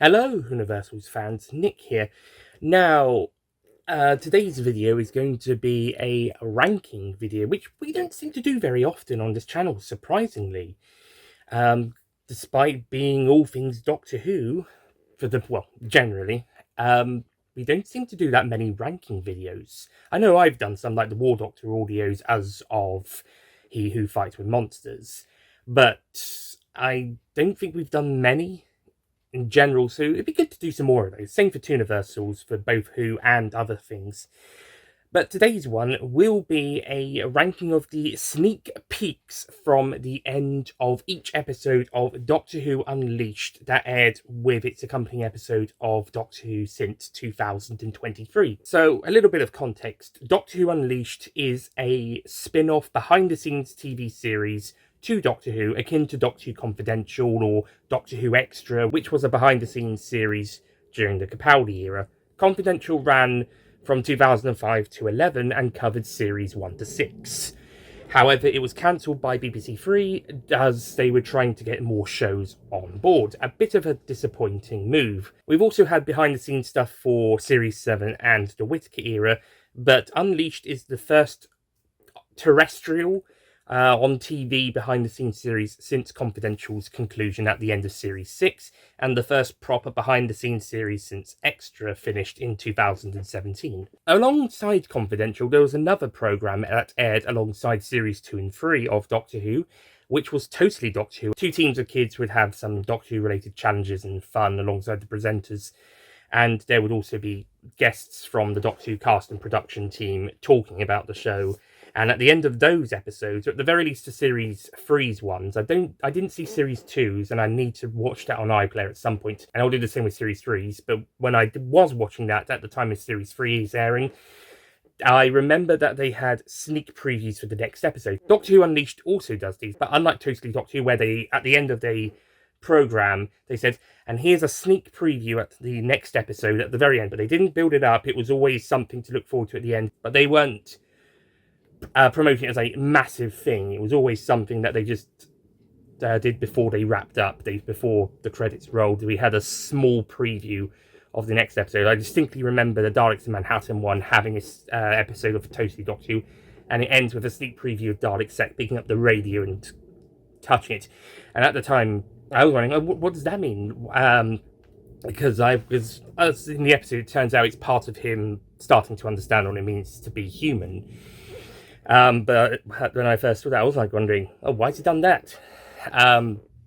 Hello, Universals fans, Nick here. Now, today's video is going to be a ranking video, which we don't seem to do very often on this channel, surprisingly. Despite being all things Doctor Who, generally, we don't seem to do that many ranking videos. I know I've done some, like the War Doctor audios as of He Who Fights with Monsters, but I don't think we've done many in general, so it'd be good to do some more of those. Same for Universals for both Who and other things. But today's one will be a ranking of the sneak peeks from the end of each episode of Doctor Who Unleashed that aired with its accompanying episode of Doctor Who since 2023. So, a little bit of context. Doctor Who Unleashed is a spin-off behind-the-scenes TV series to Doctor Who, akin to Doctor Who Confidential or Doctor Who Extra, which was a behind-the-scenes series during the Capaldi era. Confidential ran from 2005 to 11 and covered series 1 to 6. However, it was cancelled by BBC Three as they were trying to get more shows on board. A bit of a disappointing move. We've also had behind-the-scenes stuff for series 7 and the Whittaker era, but Unleashed is the first terrestrial on TV behind-the-scenes series since Confidential's conclusion at the end of Series 6, and the first proper behind-the-scenes series since Extra finished in 2017. Alongside Confidential, there was another programme that aired alongside Series 2 and 3 of Doctor Who, which was totally Doctor Who. Two teams of kids would have some Doctor Who-related challenges and fun alongside the presenters, and there would also be guests from the Doctor Who cast and production team talking about the show. And at the end of those episodes, or at the very least the Series 3's ones, I didn't see Series 2's, and I need to watch that on iPlayer at some point. And I'll do the same with Series 3's, but when I was watching that at the time of Series 3's airing, I remember that they had sneak previews for the next episode. Doctor Who Unleashed also does these, but unlike Totally Doctor Who, where they, at the end of the program, they said, and here's a sneak preview at the next episode at the very end, but they didn't build it up. It was always something to look forward to at the end, but they weren't promoting it as a massive thing. It was always something that they just did before they wrapped up, before the credits rolled. We had a small preview of the next episode. I distinctly remember the Daleks in Manhattan one having an episode of Totally Doctor Who, and it ends with a sneak preview of Dalek Sec picking up the radio and touching it. And at the time, I was wondering, what does that mean? Because as in the episode, it turns out it's part of him starting to understand what it means to be human. But when I first saw that, I was like wondering, oh, why has he done that?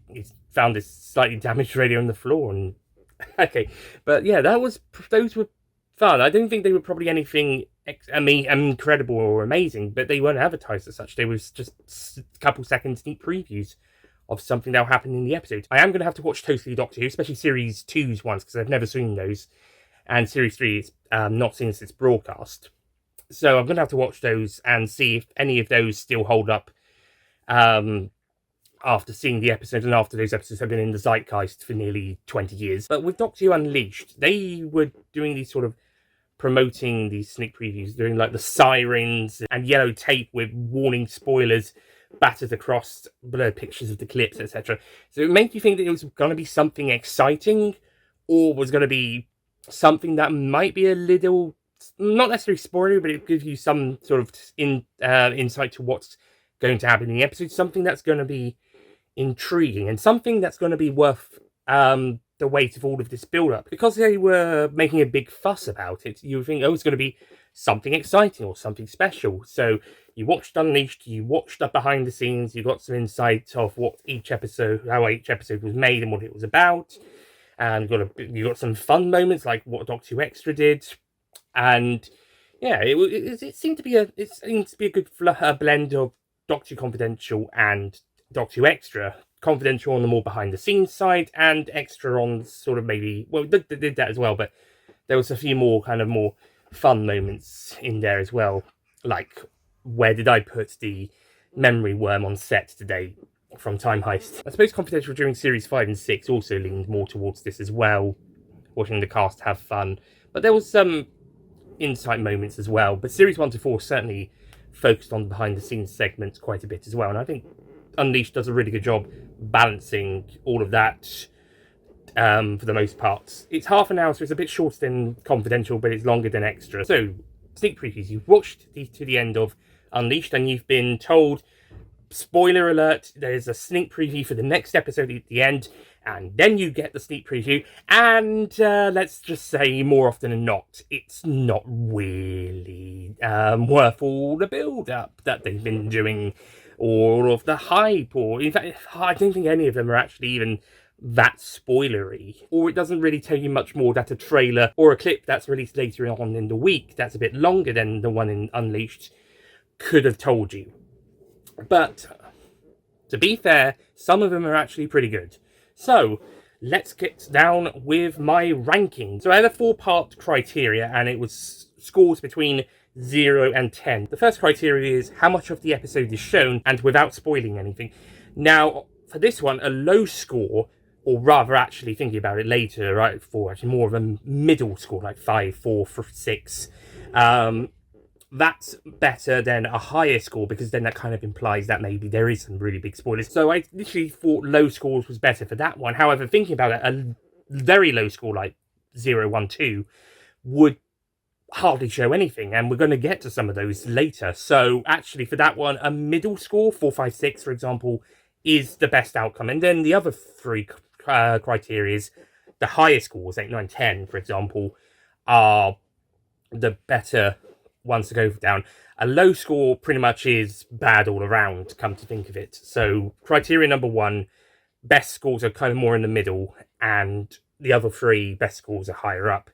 He's found this slightly damaged radio on the floor, and okay, but yeah, those were fun. I don't think they were probably anything incredible or amazing, but they weren't advertised as such. They was just a couple seconds sneak previews of something that will happen in the episode. I am going to have to watch Totally Doctor Who, especially Series 2's ones, because I've never seen those, and Series 3 is not seen since its broadcast. So I'm going to have to watch those and see if any of those still hold up after seeing the episode and after those episodes have been in the zeitgeist for nearly 20 years. But with Doctor Who Unleashed, they were doing these sort of promoting these sneak previews, doing like the sirens and yellow tape with warning spoilers battered across blurred pictures of the clips, etc. So it made you think that it was going to be something exciting, or was going to be something that might be a little, not necessarily spoilery, but it gives you some sort of insight to what's going to happen in the episode, something that's going to be intriguing, and something that's going to be worth the weight of all of this build-up. Because they were making a big fuss about it, you think, oh, it's going to be something exciting or something special. So you watched Unleashed, you watched up behind the scenes, you got some insight of how each episode was made and what it was about, and you got some fun moments like what Doctor Who Extra did. And yeah, it seemed to be a good blend of Doctor Who Confidential and Doctor Who Extra. Confidential on the more behind the scenes side, and Extra on sort of maybe, well, they did that as well, but there was a few more fun moments in there as well, like where did I put the memory worm on set today from Time Heist. I suppose Confidential during Series 5 and 6 also leaned more towards this as well, watching the cast have fun, but there was some insight moments as well. But Series 1 to 4 certainly focused on behind the scenes segments quite a bit as well, and I think Unleashed does a really good job balancing all of that for the most part. It's half an hour, so it's a bit shorter than Confidential, but it's longer than Extra. So, sneak previews. You've watched to the end of Unleashed, and you've been told, spoiler alert, there's a sneak preview for the next episode at the end, and then you get the sneak preview, and let's just say, more often than not, it's not really worth all the build-up that they've been doing, or of the hype, or in fact, I don't think any of them are actually even that spoilery, or it doesn't really tell you much more that a trailer or a clip that's released later on in the week that's a bit longer than the one in Unleashed could have told you. But to be fair, some of them are actually pretty good. So let's get down with my ranking. So I had a 4-part criteria, and it was scores between 0 and 10. The first criteria is how much of the episode is shown, and without spoiling anything. Now, for this one, a low score, or rather actually thinking about it later, right, for actually more of a middle score, like 5, 4, 6, that's better than a higher score, because then that kind of implies that maybe there is some really big spoilers. So I literally thought low scores was better for that one. However, thinking about it, a very low score like 0, 1, 2 would hardly show anything, and we're going to get to some of those later. So actually for that one, a middle score, 4, 5, 6, for example, is the best outcome. And then the other 3 criteria, the higher scores, 8, 9, 10, for example, are the better ones to go down. A low score pretty much is bad all around, come to think of it. So criteria number 1, best scores are kind of more in the middle, and the other 3 best scores are higher up.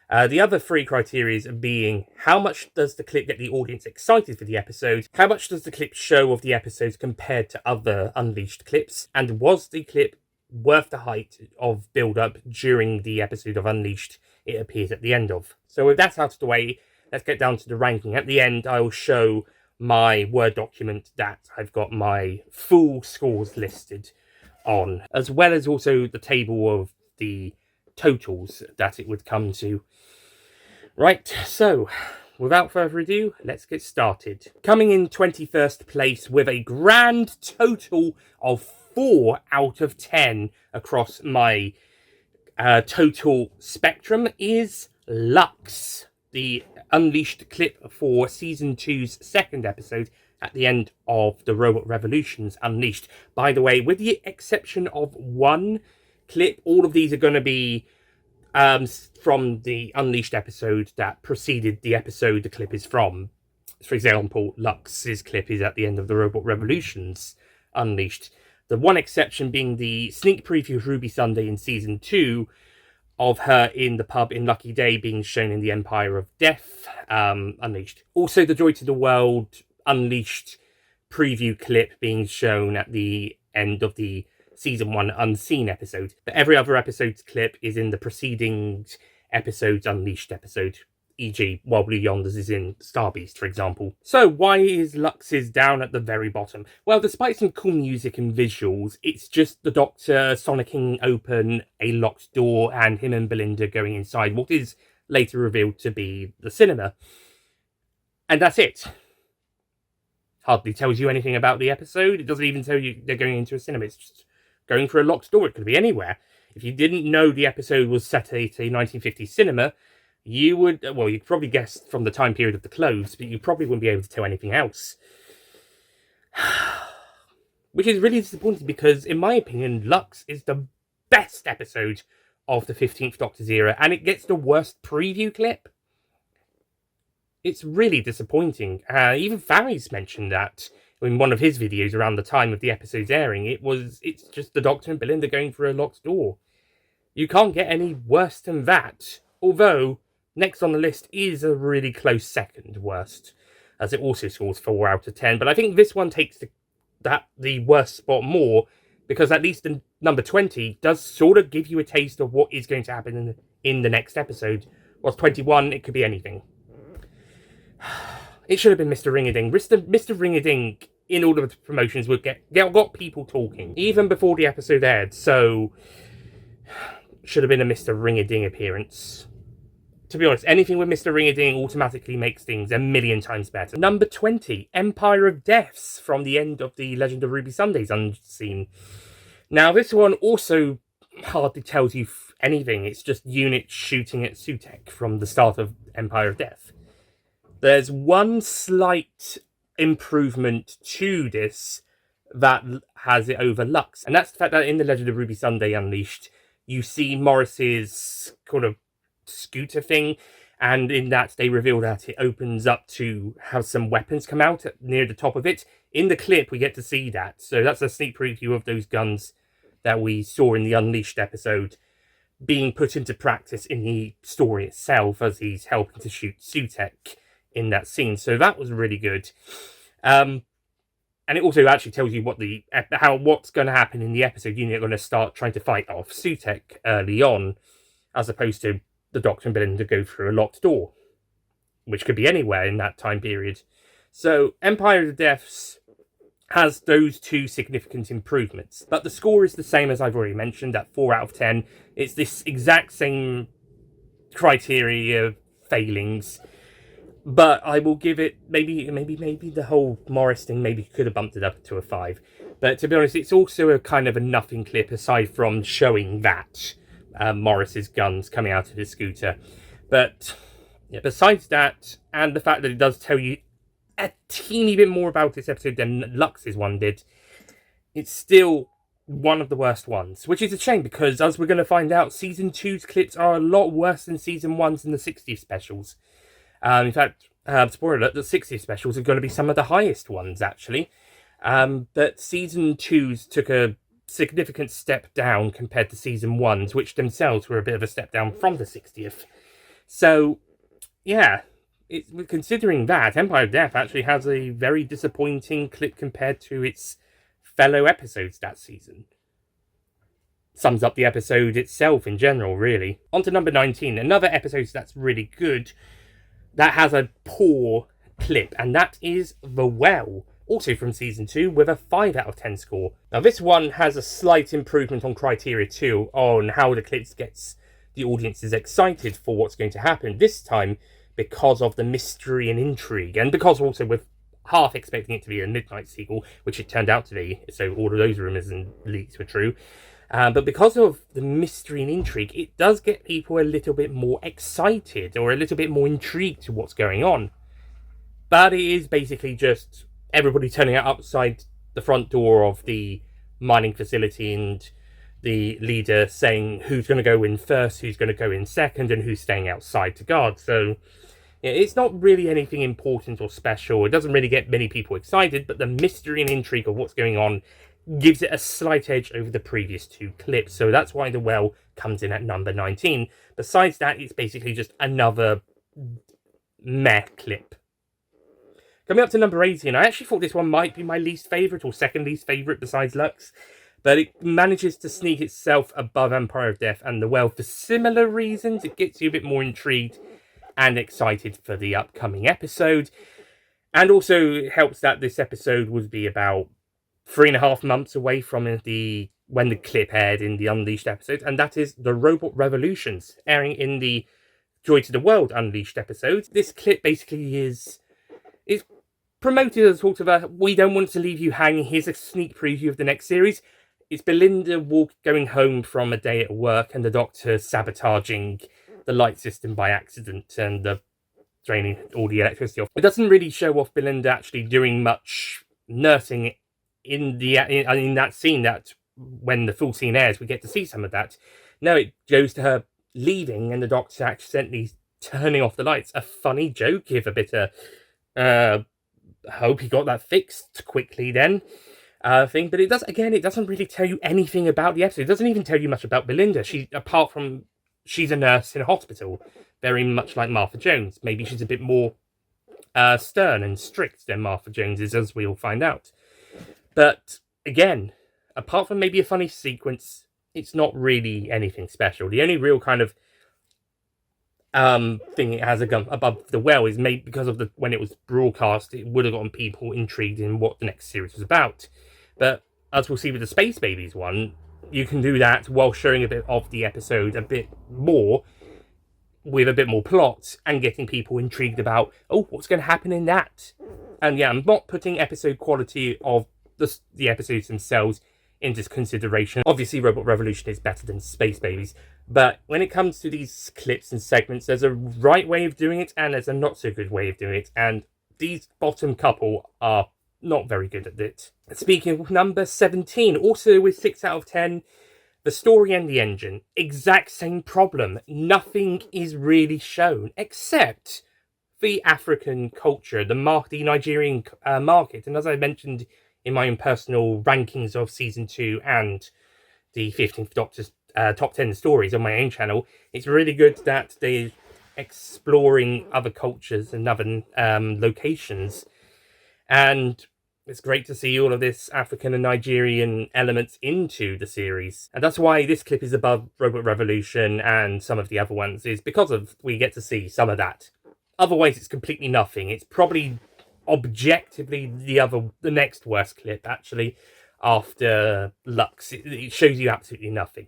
The other 3 criteria being, how much does the clip get the audience excited for the episode? How much does the clip show of the episodes compared to other Unleashed clips? And was the clip worth the height of build-up during the episode of Unleashed it appears at the end of? So with that out of the way, let's get down to the ranking. At the end, I will show my Word document that I've got my full scores listed on, as well as also the table of the totals that it would come to. Right, so without further ado, let's get started. Coming in 21st place with a grand total of 4 out of 10 across my total spectrum is Lux, the Unleashed clip for Season 2's 2nd episode at the end of the Robot Revolutions Unleashed. By the way, with the exception of one clip, all of these are going to be from the Unleashed episode that preceded the episode the clip is from. For example, Lux's clip is at the end of the Robot Revolutions Unleashed. The one exception being the sneak preview of Ruby Sunday in Season 2 of her in the pub in Lucky Day being shown in the Empire of Death Unleashed. Also, the Joy to the World Unleashed preview clip being shown at the end of the Season 1 Unseen episode. But every other episode's clip is in the preceding episode's Unleashed episode, e.g. While Blue Yonders is in Star Beast, for example. So why is Lux's down at the very bottom? Well, despite some cool music and visuals, it's just the Doctor sonicking open a locked door and him and Belinda going inside what is later revealed to be the cinema. And that's it. Hardly tells you anything about the episode. It doesn't even tell you they're going into a cinema. It's just going for a locked door. It could be anywhere. If you didn't know the episode was set at a 1950s cinema, you would, well, you'd probably guess from the time period of the clothes, but you probably wouldn't be able to tell anything else. Which is really disappointing, because, in my opinion, Lux is the best episode of the 15th Doctor's era, and it gets the worst preview clip. It's really disappointing. Even Faris mentioned that in one of his videos around the time of the episode's airing. It's just the Doctor and Belinda going for a locked door. You can't get any worse than that. Although, next on the list is a really close second worst, as it also scores 4 out of 10. But I think this one takes the worst spot more, because at least the number 20 does sort of give you a taste of what is going to happen in the next episode. Whilst 21, it could be anything. It should have been Mr. Ring-a-Ding. Mr. Ring-a-Ding, in all of the promotions, got people talking, even before the episode aired, so should have been a Mr. Ring-a-Ding appearance. To be honest, anything with Mr. Ring-a-Ding automatically makes things a million times better. Number 20, Empire of Deaths, from the end of the Legend of Ruby Sunday's Unseen. Now, this one also hardly tells you anything. It's just units shooting at Sutekh from the start of Empire of Death. There's one slight improvement to this that has it over Lux, and that's the fact that in the Legend of Ruby Sunday Unleashed, you see Morris's kind of scooter thing, and in that they reveal that it opens up to have some weapons come out near the top of it. In the clip, we get to see that, so that's a sneak preview of those guns that we saw in the Unleashed episode being put into practice in the story itself as he's helping to shoot Sutekh in that scene. So that was really good. And it also actually tells you what's going to happen in the episode. You're going to start trying to fight off Sutekh early on, as opposed to the Doctor and Belinda go through a locked door, which could be anywhere in that time period. So Empire of Deaths has those two significant improvements, but the score is the same as I've already mentioned at 4 out of 10. It's this exact same criteria failings, but I will give it maybe the whole Morris thing maybe could have bumped it up to a 5. But to be honest, it's also a kind of a nothing clip aside from showing that Morris's guns coming out of his scooter. But yeah, besides that, and the fact that it does tell you a teeny bit more about this episode than Lux's one did, it's still one of the worst ones, which is a shame because, as we're going to find out, Season 2's clips are a lot worse than Season 1's and the 60th specials. In fact, spoiler alert, the 60th specials are going to be some of the highest ones, actually. But Season 2's took a significant step down compared to Season 1's, which themselves were a bit of a step down from the 60th. So, yeah, considering that, Empire of Death actually has a very disappointing clip compared to its fellow episodes that season. Sums up the episode itself in general, really. On to number 19, another episode that's really good, that has a poor clip, and that is The Well, also from Season 2, with a 5 out of 10 score. Now, this one has a slight improvement on criteria 2, on how the clips gets the audiences excited for what's going to happen. This time, because of the mystery and intrigue, and because also we're half expecting it to be a Midnight sequel, which it turned out to be, so all of those rumours and leaks were true. But because of the mystery and intrigue, it does get people a little bit more excited or a little bit more intrigued to what's going on. But it is basically just everybody turning out outside the front door of the mining facility and the leader saying who's going to go in first, who's going to go in second, and who's staying outside to guard. So yeah, it's not really anything important or special. It doesn't really get many people excited, but the mystery and intrigue of what's going on gives it a slight edge over the previous two clips. So that's why The Well comes in at number 19. Besides that, it's basically just another meh clip. Coming up to number 18, I actually thought this one might be my least favourite or second least favourite besides Lux, but it manages to sneak itself above Empire of Death and The Well for similar reasons. It gets you a bit more intrigued and excited for the upcoming episode. And also it helps that this episode would be about 3.5 months away from when the clip aired in the Unleashed episode, and that is The Robot Revolutions, airing in the Joy to the World Unleashed episode. This clip basically is promoted as sort of a, we don't want to leave you hanging, here's a sneak preview of the next series. It's Belinda going home from a day at work and the Doctor sabotaging the light system by accident and draining all the electricity off. It doesn't really show off Belinda actually doing much nursing in that scene. That when the full scene airs, we get to see some of that. No, it goes to her leaving and the Doctor accidentally turning off the lights. A funny joke, give a bit of hope he got that fixed quickly then thing. But it doesn't really tell you anything about the episode. It doesn't even tell you much about Belinda. Apart from she's a nurse in a hospital, very much like Martha Jones. Maybe she's a bit more stern and strict than Martha Jones is, as we'll find out. But again, apart from maybe a funny sequence, it's not really anything special. The only real kind of thing it has above The Well is maybe because of when it was broadcast, it would have gotten people intrigued in what the next series was about. But as we'll see with the Space Babies one, you can do that while showing a bit of the episode a bit more, with a bit more plot, and getting people intrigued about, oh, what's going to happen in that? And yeah, I'm not putting episode quality of the episodes themselves into consideration. Obviously, Robot Revolution is better than Space Babies, but when it comes to these clips and segments, there's a right way of doing it, and there's a not so good way of doing it, and these bottom couple are not very good at it. Speaking of number 17, also with 6 out of 10, the story and the engine. Exact same problem. Nothing is really shown, except the African culture, the Nigerian market. And as I mentioned in my own personal rankings of Season 2 and the 15th Doctor's top 10 stories on my own channel, it's really good that they're exploring other cultures and other locations. And it's great to see all of this African and Nigerian elements into the series. And that's why this clip is above Robot Revolution and some of the other ones, is because of we get to see some of that. Otherwise, it's completely nothing. It's probably objectively the next worst clip, actually, after Lux. It shows you absolutely nothing.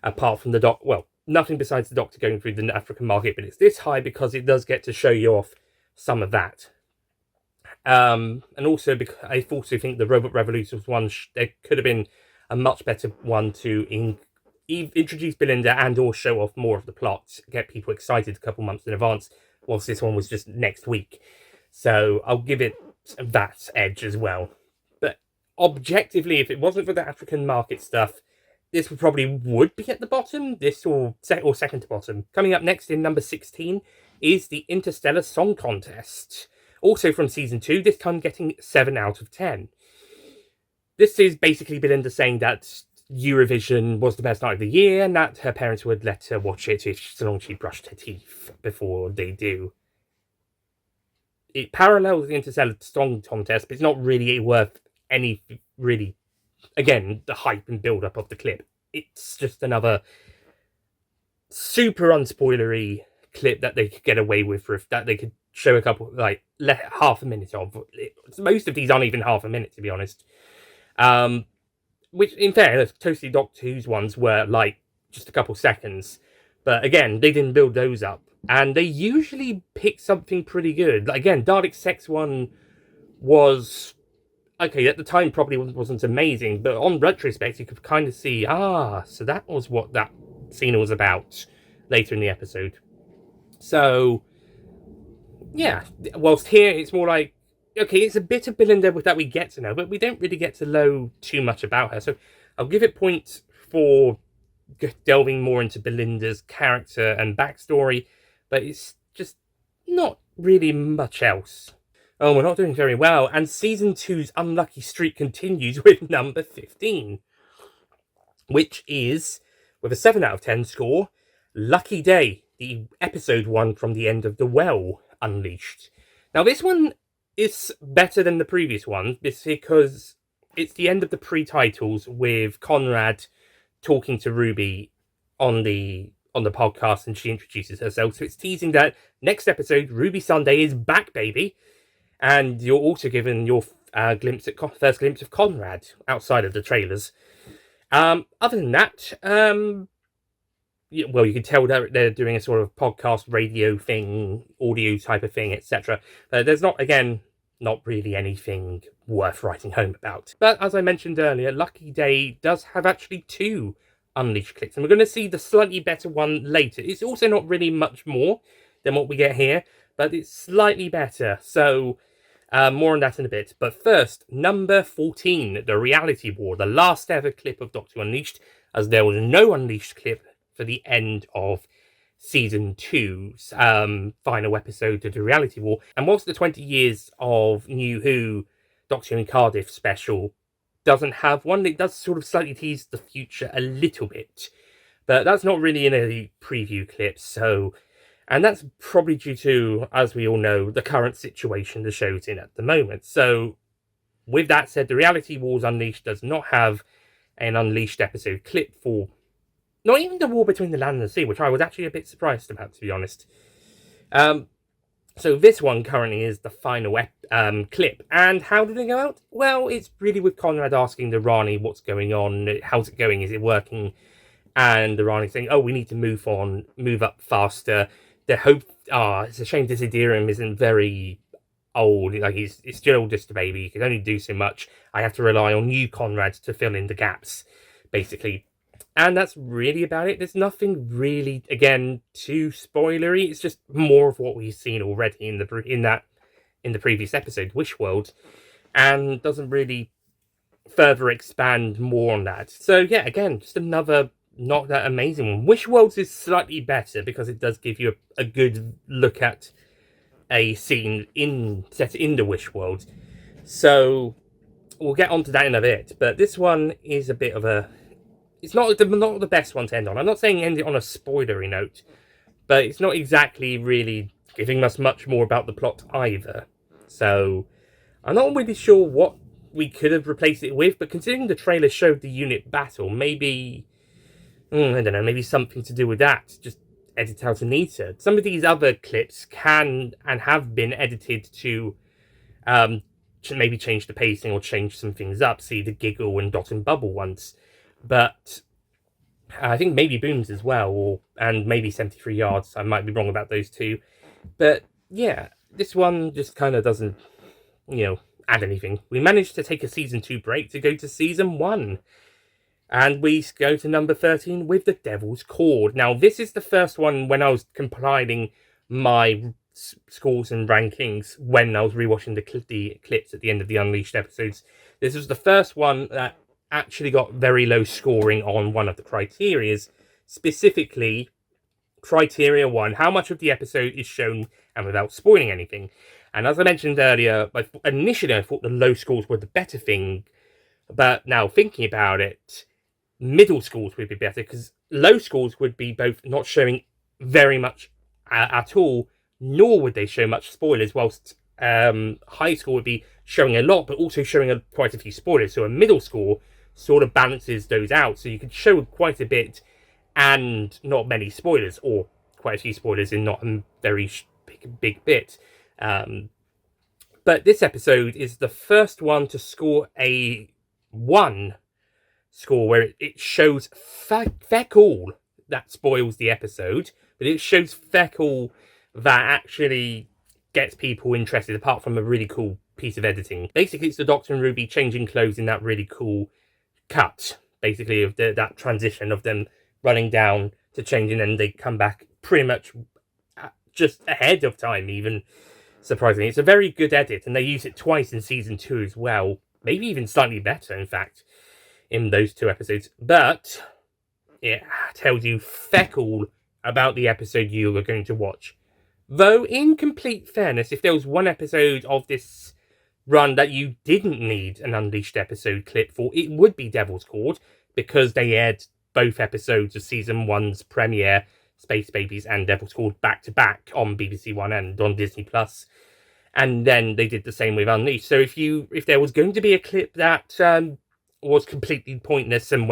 Apart from nothing besides the Doctor going through the African market, but it's this high because it does get to show you off some of that. And also, because I also think the Robot Revolution was one, there could have been a much better one to introduce Belinda and or show off more of the plot, get people excited a couple months in advance, whilst this one was just next week. So I'll give it that edge as well. But objectively, if it wasn't for the African market stuff, this would be at the bottom, this or second to bottom. Coming up next in number 16 is the Interstellar Song Contest. Also from Season 2, this time getting 7 out of 10. This is basically Belinda saying that Eurovision was the best night of the year, and that her parents would let her watch it so long as she brushed her teeth before they do. It parallels the Interstellar Song Contest, but it's not really worth any, really, again, the hype and build-up of the clip. It's just another super unspoilery clip that they could get away with, that they could show a couple, half a minute of. Most of these aren't even half a minute, to be honest. Which, in fairness, totally Doctor Who's ones were, just a couple seconds. But again, they didn't build those up. And they usually pick something pretty good. Again, Dalek Sex one was, okay, at the time probably wasn't amazing, but on retrospect, you could kind of see, so that was what that scene was about later in the episode. So, yeah, whilst here it's more like, okay, it's a bit of Belinda that we get to know, but we don't really get to know too much about her. So I'll give it points for delving more into Belinda's character and backstory, but it's just not really much else. Oh, we're not doing very well, and Season 2's unlucky streak continues with number 15, which is, with a 7 out of 10 score, Lucky Day, the episode 1 from the end of The Well Unleashed. Now, this one is better than the previous one, because it's the end of the pre-titles with Conrad talking to Ruby on the podcast, and she introduces herself. So it's teasing that next episode, Ruby Sunday is back, baby. And you're also given your first glimpse of Conrad outside of the trailers. Other than that, you can tell they're doing a sort of podcast radio thing, audio type of thing, etc. There's not really anything worth writing home about. But as I mentioned earlier, Lucky Day does have actually 2 Unleashed clips, and we're going to see the slightly better one later. It's also not really much more than what we get here, but it's slightly better, so more on that in a bit. But first, number 14, the Reality War, the last ever clip of Doctor Unleashed, as there was no Unleashed clip for the end of Season 2's final episode of the Reality War. And whilst the 20 years of New Who Doctor in Cardiff special doesn't have one, it does sort of slightly tease the future a little bit. But that's not really in a preview clip, so... And that's probably due to, as we all know, the current situation the show's in at the moment. So, with that said, the Reality Wars Unleashed does not have an Unleashed episode clip for... Not even the war between the land and the sea, which I was actually a bit surprised about, to be honest. So this one currently is the final clip. And how did it go out? Well, it's really with Conrad asking the Rani what's going on, how's it going, is it working? And the Rani saying, we need to move up faster. It's a shame Desiderium isn't very old. Like, he's still just a baby. He can only do so much. I have to rely on you, Conrad, to fill in the gaps, basically. And that's really about it. There's nothing really, again, too spoilery. It's just more of what we've seen already in the previous episode, Wish World, and doesn't really further expand more on that. So yeah, again, just another not that amazing one. Wish Worlds is slightly better because it does give you a good look at a scene set in the Wish World. So we'll get onto that in a bit. But this one is a bit of a... It's not the best one to end on. I'm not saying end it on a spoilery note, but it's not exactly really giving us much more about the plot either. So I'm not really sure what we could have replaced it with, but considering the trailer showed the unit battle, maybe... I don't know, maybe something to do with that. Just edit out Anita. Some of these other clips can and have been edited to maybe change the pacing or change some things up. See the Giggle and Dot and Bubble ones. But I think maybe Booms as well, and maybe 73 Yards. I might be wrong about those two. But yeah, this one just kind of doesn't, add anything. We managed to take a Season 2 break to go to Season 1. And we go to number 13 with The Devil's Cord. Now, this is the first one when I was compiling my scores and rankings when I was rewatching the clips at the end of the Unleashed episodes. This was the first one that actually got very low scoring on one of the criterias. Specifically, Criteria 1, how much of the episode is shown and without spoiling anything. And as I mentioned earlier, initially I thought the low scores were the better thing. But now thinking about it, middle scores would be better, because low scores would be both not showing very much at all, nor would they show much spoilers, whilst high score would be showing a lot, but also showing quite a few spoilers. So a middle score sort of balances those out, so you could show quite a bit and not many spoilers, or quite a few spoilers in not a very big bit. But this episode is the first one to score a 1 score, where it shows feck all that spoils the episode, but it shows feck all that actually gets people interested, apart from a really cool piece of editing. Basically, it's the Doctor and Ruby changing clothes in that really cool cut, basically, of that transition of them running down to change, and then they come back pretty much just ahead of time, even, surprisingly. It's a very good edit, and they use it twice in Season 2 as well. Maybe even slightly better, in fact, in those 2 episodes. But it tells you feck all about the episode you are going to watch. Though, in complete fairness, if there was one episode of this run that you didn't need an Unleashed episode clip for, it would be Devil's Cord, because they aired both episodes of Season 1's premiere, Space Babies and Devil's Cord, back-to-back on BBC One and on Disney+. And then they did the same with Unleashed. So if there was going to be a clip that was completely pointless and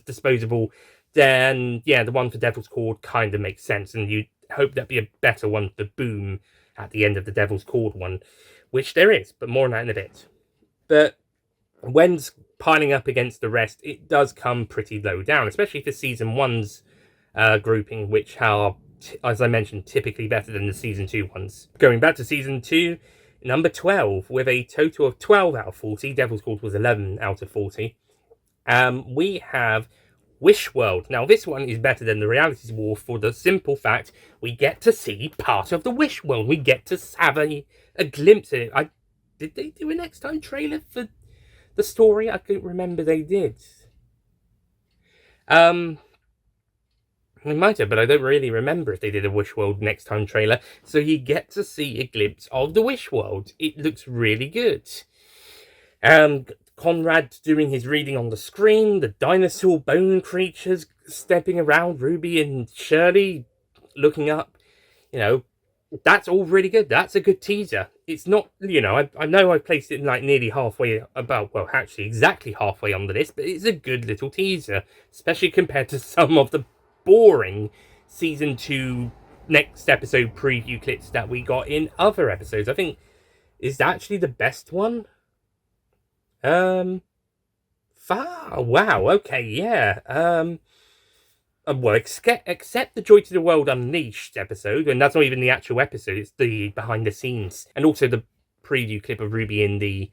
disposable, then yeah, the one for Devil's Cord kind of makes sense, and you'd hope that'd be a better one for Boom at the end of the Devil's Cord one, which there is, but more on that in a bit. But when's piling up against the rest, it does come pretty low down, especially for Season 1's grouping, which are, as I mentioned, typically better than the Season 2 ones. Going back to Season 2, number 12, with a total of 12 out of 40. Devil's Cord was 11 out of 40. We have Wish World. Now, this one is better than the Realities War for the simple fact we get to see part of the Wish World. We get to have a glimpse of it. Did they do a next time trailer for the story? I couldn't remember they did. They might have, but I don't really remember if they did a Wish World next time trailer. So you get to see a glimpse of the Wish World. It looks really good. Conrad doing his reading on the screen, the dinosaur bone creatures stepping around, Ruby and Shirley looking up. That's all really good. That's a good teaser. It's not, I know I placed it like nearly halfway, exactly halfway on the list, but it's a good little teaser, especially compared to some of the boring Season 2 next episode preview clips that we got in other episodes. I think, is that actually the best one? Wow, okay, yeah. well, except the Joy to the World Unleashed episode, and that's not even the actual episode, it's the behind the scenes, and also the preview clip of Ruby in the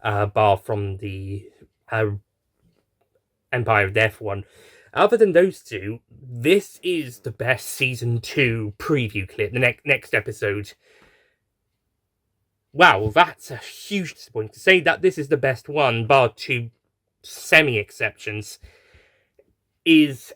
bar from the Empire of Death one. Other than those two, this is the best season 2 preview clip, the next episode. Wow, that's a huge disappointment. To say that this is the best one, bar two semi-exceptions, is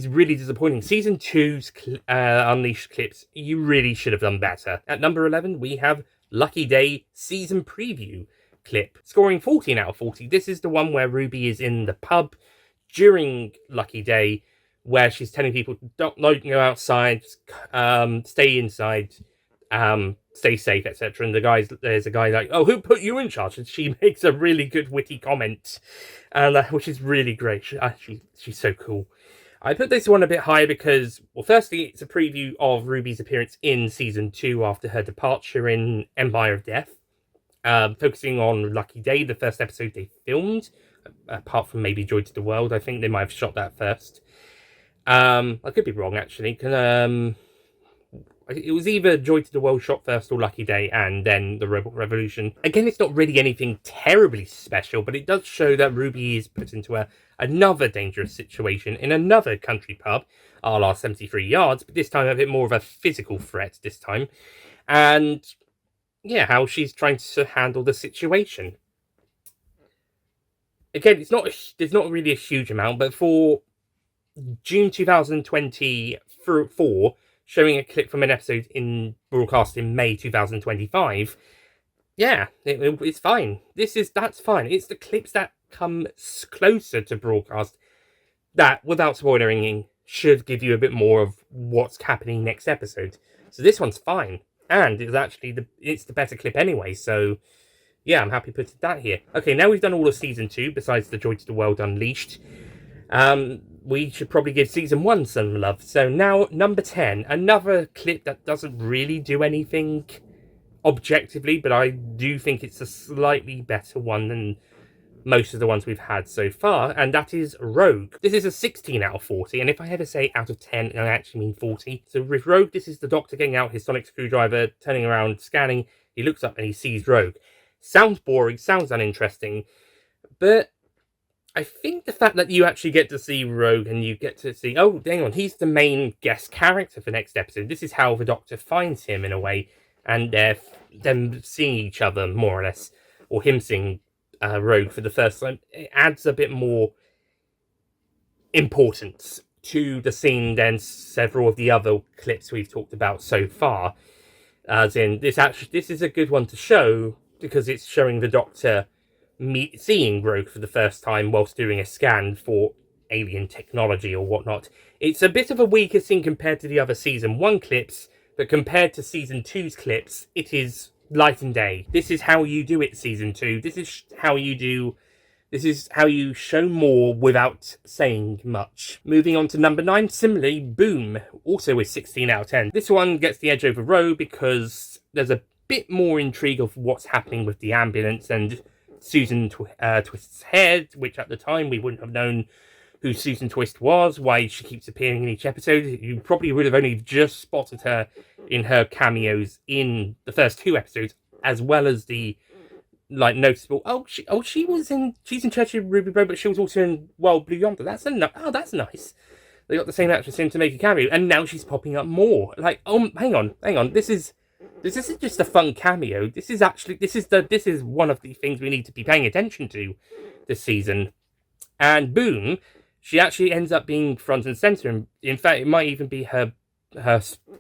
really disappointing. Season 2's Unleashed clips, you really should have done better. At number 11, we have Lucky Day season preview clip, scoring 14 out of 40. This is the one where Ruby is in the pub during Lucky Day, where she's telling people, don't go outside, stay inside, stay safe, etc. And there's a guy like, oh, who put you in charge? And she makes a really good witty comment, which is really great. She's so cool. I put this one a bit higher because, well, firstly, it's a preview of Ruby's appearance in season 2 after her departure in Empire of Death, focusing on Lucky Day, the first episode they filmed, apart from maybe Joy to the World. I think they might have shot that first. I could be wrong, actually. It was either Joy to the World shot first or Lucky Day and then the Robot Revolution. Again, it's not really anything terribly special, but it does show that Ruby is put into another dangerous situation in another country pub, a la 73 Yards, but this time a bit more of a physical threat this time. And yeah, how she's trying to handle the situation. Again, there's not really a huge amount, but for June 2024, showing a clip from an episode broadcast in May 2025, yeah, it's fine. That's fine. It's the clips that come closer to broadcast that, without spoiling, should give you a bit more of what's happening next episode. So this one's fine, and it's the better clip anyway. So yeah, I'm happy putting that here. Okay, now we've done all of season 2 besides the Joy to the World Unleashed. We should probably give season 1 some love. So now, number 10, another clip that doesn't really do anything objectively, but I do think it's a slightly better one than most of the ones we've had so far, and that is Rogue. This is a 16 out of 40, and if I ever say out of 10, I actually mean 40. So with Rogue, this is the Doctor getting out his sonic screwdriver, turning around, scanning, he looks up and he sees Rogue. Sounds boring, sounds uninteresting, but I think the fact that you actually get to see Rogue and you get to see, oh, hang on, he's the main guest character for next episode. This is how the Doctor finds him in a way, and them seeing each other more or less, or him seeing Rogue for the first time. It adds a bit more importance to the scene than several of the other clips we've talked about so far. As in, this is a good one to show because it's showing the Doctor seeing Rogue for the first time whilst doing a scan for alien technology or whatnot. It's a bit of a weaker scene compared to the other season 1 clips, but compared to season 2's clips, it is light and day. This is how you do it, season 2. This is how you show more without saying much. Moving on to number 9, similarly, Boom, also with 16 out of 10. This one gets the edge over Rogue because there's a bit more intrigue of what's happening with the ambulance and Susan Twist's head, which at the time we wouldn't have known who Susan Twist was, why she keeps appearing in each episode. You probably would have only just spotted her in her cameos in the first 2 episodes, as well as the noticeable. She's in Church of Ruby Road, but she was also in Wild Blue Yonder. That's nice. They got the same actress in to make a cameo, and now she's popping up more. Hang on. This isn't just a fun cameo. This is one of the things we need to be paying attention to this season. And Boom, she actually ends up being front and center. In fact, it might even be her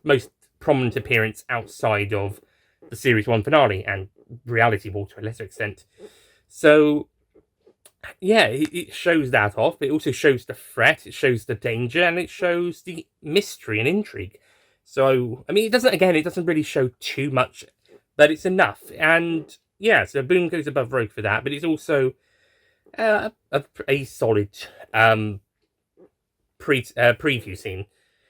most prominent appearance outside of the series 1 finale and Reality Ball to a lesser extent. So yeah, it shows that off. It also shows the threat, it shows the danger, and it shows the mystery and intrigue. So, I mean, it doesn't really show too much, but it's enough. And yeah, so Boom goes above Rogue for that, but it's also a solid preview scene.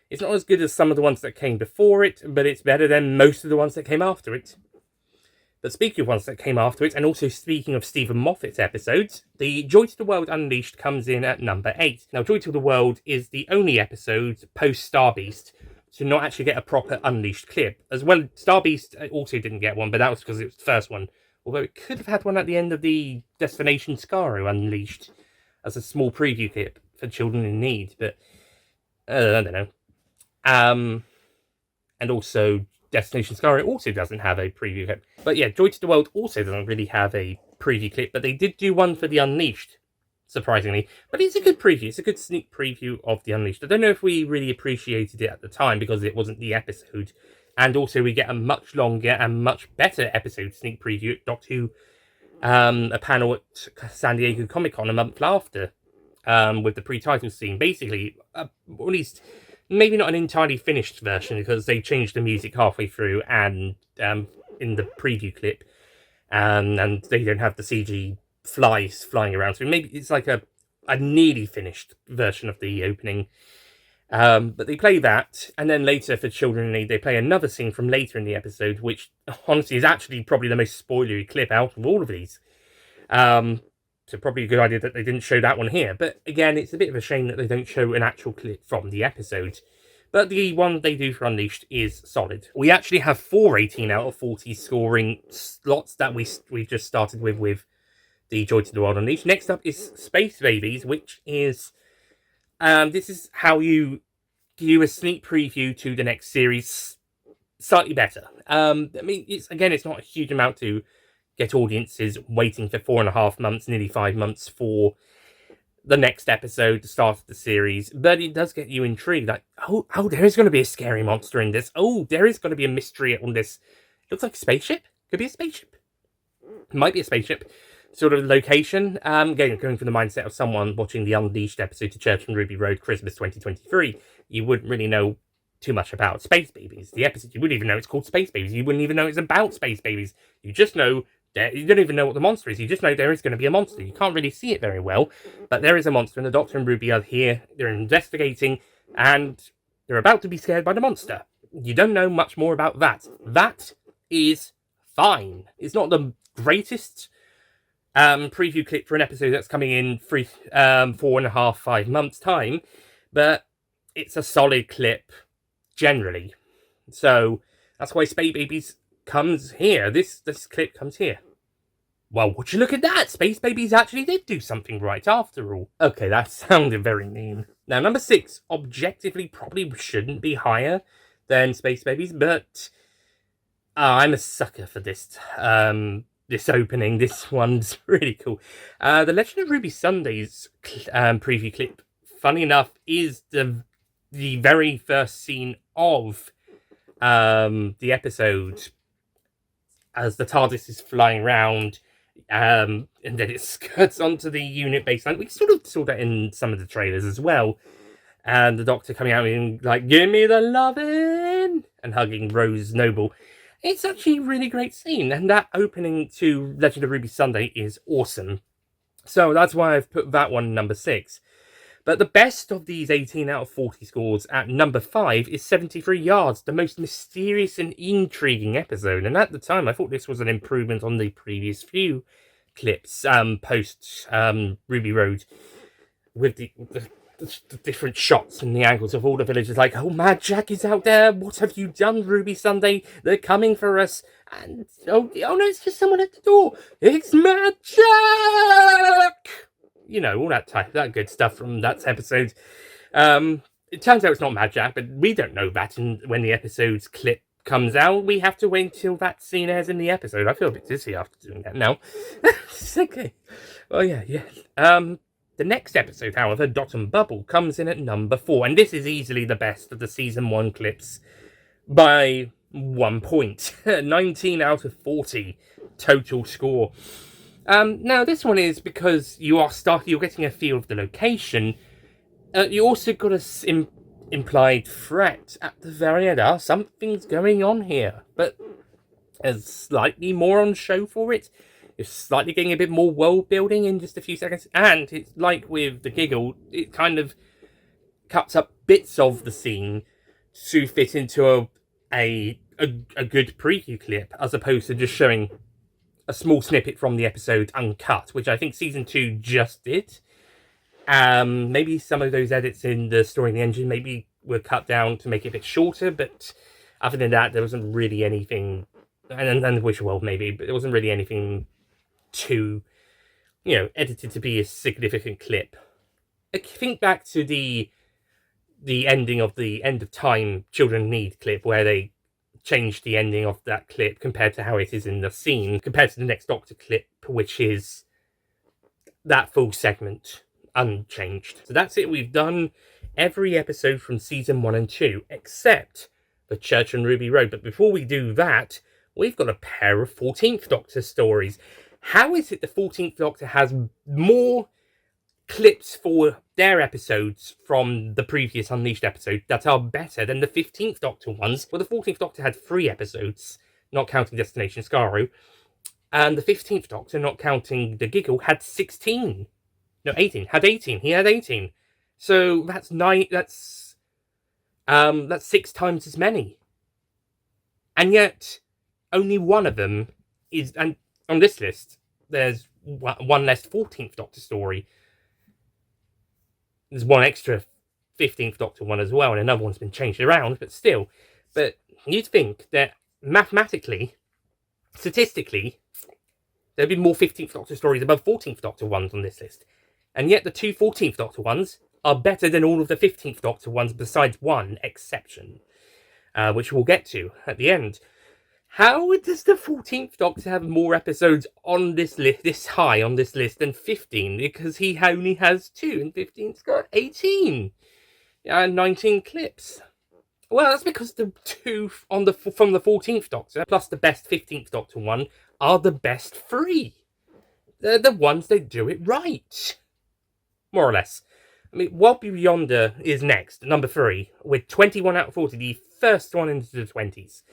It's not as good as some of the ones that came before it, but it's better than most of the ones that came after it. But speaking of ones that came after it, and also speaking of Stephen Moffat's episodes, the Joy to the World Unleashed comes in at number 8. Now, Joy to the World is the only episode post-Starbeast to not actually get a proper Unleashed clip. As well, Starbeast also didn't get one, but that was because it was the first one. Although it could have had one at the end of the Destination Skaro Unleashed as a small preview clip for children in need, but I don't know. And also, Destination Skaro also doesn't have a preview clip. But yeah, Joy to the World also doesn't really have a preview clip, but they did do one for the Unleashed, surprisingly. But it's a good preview. It's a good sneak preview of the Unleashed. I don't know if we really appreciated it at the time because it wasn't the episode. And also, we get a much longer and much better episode sneak preview at Doctor Who, a panel at San Diego Comic-Con a month after, with the pre-title scene. Basically, at least, maybe not an entirely finished version, because they changed the music halfway through and in the preview clip, and they don't have the CG flies flying around. So maybe it's like a nearly finished version of the opening. But they play that, and then later for Children in Need, they play another scene from later in the episode, which honestly is actually probably the most spoilery clip out of all of these. So probably a good idea that they didn't show that one here. But again, it's a bit of a shame that they don't show an actual clip from the episode. But the one they do for Unleashed is solid. We actually have 4 18 out of 40 scoring slots that we've just started with the Joy to the World Unleashed. Next up is Space Babies, which is... this is how you do a sneak preview to the next series, slightly better. I mean, it's not a huge amount to get audiences waiting for 4.5 months, nearly 5 months for the next episode, the start of the series, but it does get you intrigued. Like, oh, there is going to be a scary monster in this. Oh, there is going to be a mystery on this. Looks like a spaceship. Could be a spaceship. Might be a spaceship. Sort of location. Going from the mindset of someone watching the Unleashed episode to Church on Ruby Road, Christmas 2023, you wouldn't really know too much about Space Babies. The episode, you wouldn't even know it's called Space Babies. You wouldn't even know it's about Space Babies. You just know you don't even know what the monster is. You just know there is going to be a monster. You can't really see it very well, but there is a monster, and the Doctor and Ruby are here. They're investigating, and they're about to be scared by the monster. You don't know much more about that. That is fine. It's not the greatest preview clip for an episode that's coming in 4.5, 5 months' time, but it's a solid clip generally. So that's why Space Babies comes here. This clip comes here. Well, would you look at that? Space Babies actually did do something right after all. Okay, that sounded very mean. Now, number 6, objectively probably shouldn't be higher than Space Babies, but I'm a sucker for this this opening. This one's really cool. The Legend of Ruby Sunday's preview clip, funny enough, is the very first scene of the episode, as the TARDIS is flying around, and then it skirts onto the unit baseline. We sort of saw that in some of the trailers as well. And the Doctor coming out and like, give me the lovin', and hugging Rose Noble. It's actually a really great scene, and that opening to Legend of Ruby Sunday is awesome. So that's why I've put that one number 6. But the best of these 18 out of 40 scores at number 5 is 73 Yards, the most mysterious and intriguing episode. And at the time, I thought this was an improvement on the previous few clips post Ruby Road, with the different shots and the angles of all the villagers. Like, oh, Mad Jack is out there. What have you done, Ruby Sunday? They're coming for us. And oh no, it's just someone at the door. It's Mad Jack. You know, all that good stuff from that episode. It turns out it's not Mad Jack, but we don't know that when the episode's clip comes out. We have to wait until that scene airs in the episode. I feel a bit dizzy after doing that now. It's okay. Well, yeah. The next episode, however, Dot and Bubble, comes in at number 4, and this is easily the best of the season 1 clips by 1 point. 19 out of 40 total score. Now, this one is because you're getting a feel of the location. You also got a implied threat at the very end. Something's going on here, but there's slightly more on show for it. You're slightly getting a bit more world building in just a few seconds, and it's like with the Giggle, it kind of cuts up bits of the scene to fit into a good preview clip, as opposed to just showing a small snippet from the episode uncut, which I think season 2 just did. Maybe some of those edits in the story in the engine maybe were cut down to make it a bit shorter, but other than that, there wasn't really anything, and the Wish World maybe, but there wasn't really anything too, edited to be a significant clip. I think back to the ending of the End of Time Children Need clip, where they changed the ending of that clip compared to how it is in the scene, compared to the Next Doctor clip, which is that full segment unchanged. So that's it. We've done every episode from season 1 and 2, except for Church and Ruby Road. But before we do that, we've got a pair of 14th Doctor stories. How is it the 14th Doctor has more clips for their episodes from the previous Unleashed episode that are better than the 15th Doctor ones? Well, the 14th Doctor had 3 episodes, not counting Destination Skaro, and the 15th Doctor, not counting the Giggle, had 16. No, 18. Had 18. He had 18. So that's 9. That's 6 times as many. And yet, only one of them is. And on this list, there's one less 14th Doctor story. There's one extra 15th Doctor one as well, and another one's been changed around, but still. But you'd think that mathematically, statistically, there'd be more 15th Doctor stories above 14th Doctor ones on this list. And yet the 2 14th Doctor ones are better than all of the 15th Doctor ones besides one exception, which we'll get to at the end. How does the 14th Doctor have more episodes on this list, this high on this list, than 15? Because he only has 2, and 15's got 18. And 19 clips. Well, that's because the 2 from the 14th Doctor, plus the best 15th Doctor one, are the best 3. They're the ones that do it right. More or less. I mean, World Beyonder is next, number 3, with 21 out of 40, the first one into the 20s.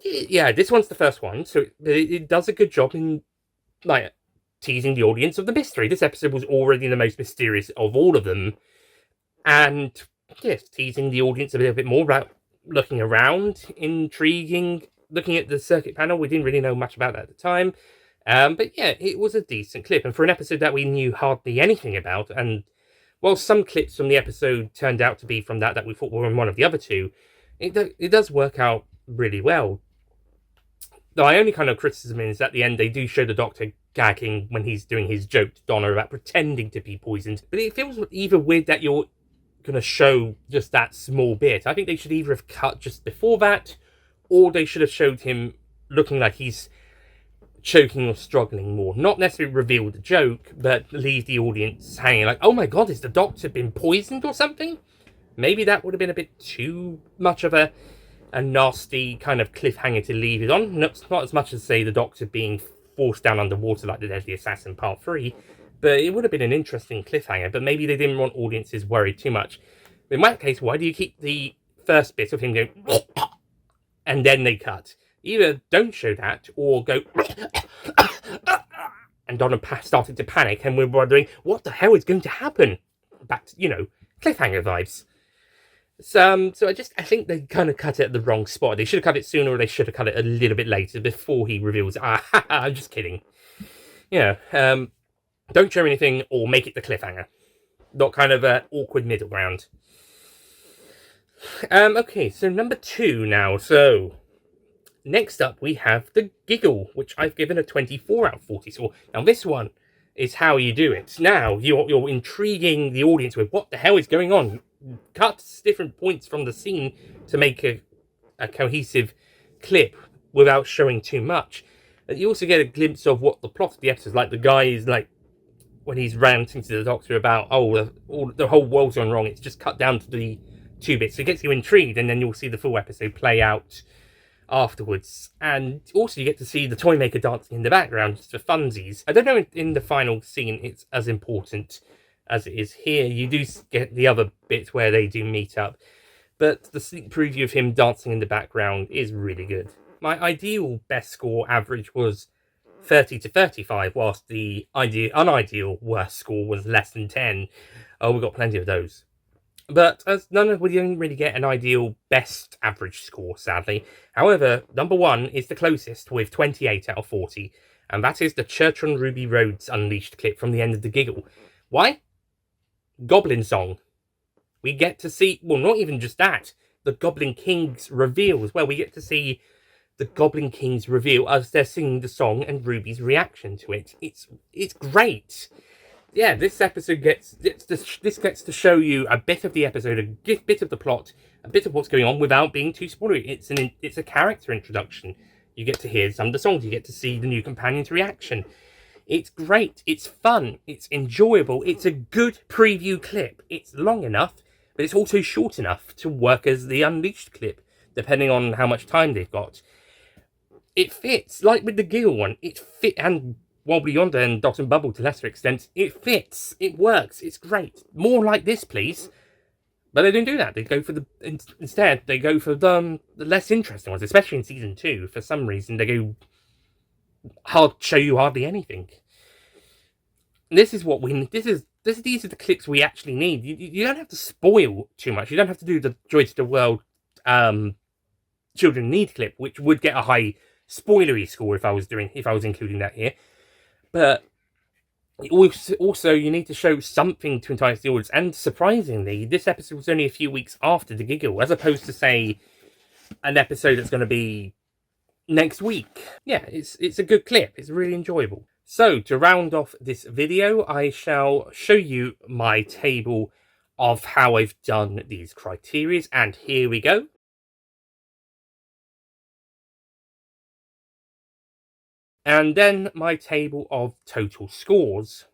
Yeah, this one's the first one, so it does a good job in, teasing the audience of the mystery. This episode was already the most mysterious of all of them, and, yes, teasing the audience a little bit more about looking around, intriguing, looking at the circuit panel. We didn't really know much about that at the time. But yeah, it was a decent clip, and for an episode that we knew hardly anything about, and while some clips from the episode turned out to be from that we thought were in one of the other 2, it does work out really well. My only kind of criticism is at the end they do show the Doctor gagging when he's doing his joke to Donna about pretending to be poisoned, but it feels either weird that you're going to show just that small bit. I think they should either have cut just before that, or they should have showed him looking like he's choking or struggling more. Not necessarily reveal the joke, but leave the audience hanging like, oh my god, has the Doctor been poisoned or something? Maybe that would have been a bit too much of a nasty kind of cliffhanger to leave it on. Not as much as, say, the Doctor being forced down underwater like the Deadly Assassin Part 3, but it would have been an interesting cliffhanger, but maybe they didn't want audiences worried too much. In that case, why do you keep the first bit of him going and then they cut? Either don't show that, or go and Donna started to panic, and we're wondering what the hell is going to happen. Back to, cliffhanger vibes. So I think they kind of cut it at the wrong spot. They should have cut it sooner, or they should have cut it a little bit later before he reveals. I'm just kidding. Don't show anything, or make it the cliffhanger. Not kind of an awkward middle ground. Okay, so number 2 now. So next up, we have the Giggle, which I've given a 24 out of 40. So now this one is how you do it. Now you're intriguing the audience with what the hell is going on. Cut different points from the scene to make a cohesive clip without showing too much. And you also get a glimpse of what the plot of the episode is like. The guy is like, when he's ranting to the Doctor about, the whole world's gone wrong, it's just cut down to the 2 bits. So it gets you intrigued, and then you'll see the full episode play out afterwards. And also you get to see the Toymaker dancing in the background just for funsies. I don't know if in the final scene it's as important as it is here. You do get the other bit where they do meet up, but the sneak preview of him dancing in the background is really good. My ideal best score average was 30 to 35, whilst the unideal worst score was less than 10. Oh, we've got plenty of those. But as we didn't really get an ideal best average score, sadly. However, number 1 is the closest with 28 out of 40, and that is the Church on Ruby Road's Unleashed clip from the end of the giggle. Why? Goblin song. We get to see, well, not even just that, the Goblin King's reveal as well. We get to see the Goblin King's reveal as they're singing the song and Ruby's reaction to it. It's great. Yeah, this episode gets to show you a bit of the episode, a bit of the plot, a bit of what's going on without being too spoilery. It's a character introduction. You get to hear some of the songs. You get to see the new companion's reaction. It's great. It's fun. It's enjoyable. It's a good preview clip. It's long enough, but it's also short enough to work as the Unleashed clip, depending on how much time they've got. It fits, like with the Giggle one. It fit, and Wobbly Yonder and Dot and Bubble to lesser extent. It fits. It works. It's great. More like this, please. But they don't do that. They go for instead, they go for the less interesting ones, especially in season 2. For some reason, they go show you hardly anything. This is what we need. These are the clips we actually need. You don't have to spoil too much. You don't have to do the Joy to the World Children Need clip, which would get a high spoilery score if I was including that here. But also you need to show something to entice the audience. And surprisingly, this episode was only a few weeks after the Giggle, as opposed to, say, an episode that's going to be next week. Yeah, it's a good clip. It's really enjoyable. So, to round off this video, I shall show you my table of how I've done these criteria, and here we go. And then my table of total scores.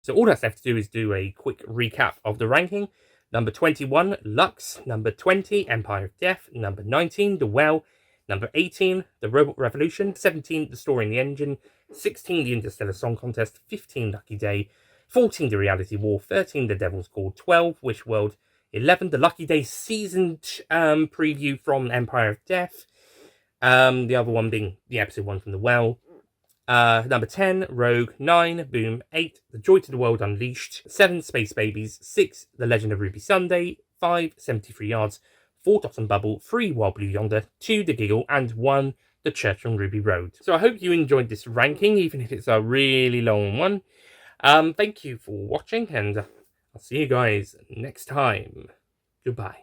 So all that's left to do is do a quick recap of the ranking. Number 21, Lux. Number 20, Empire of Death. Number 19, The Well. Number 18, The Robot Revolution. 17, The Story in the Engine. 16, The Interstellar Song Contest. 15, Lucky Day. 14, The Reality War. 13, The Devil's Call. 12, Wish World. 11, The Lucky Day seasoned preview from Empire of Death. The other one being the episode 1 from The Well. Number 10, Rogue. 9, Boom. 8, The Joy to the World Unleashed. 7, Space Babies. 6, The Legend of Ruby Sunday. 5, 73 Yards. 4, Dot and Bubble. 3, Wild Blue Yonder. 2, The Giggle. And 1, The Church on Ruby Road. So I hope you enjoyed this ranking, even if it's a really long one. Thank you for watching, and I'll see you guys next time. Goodbye.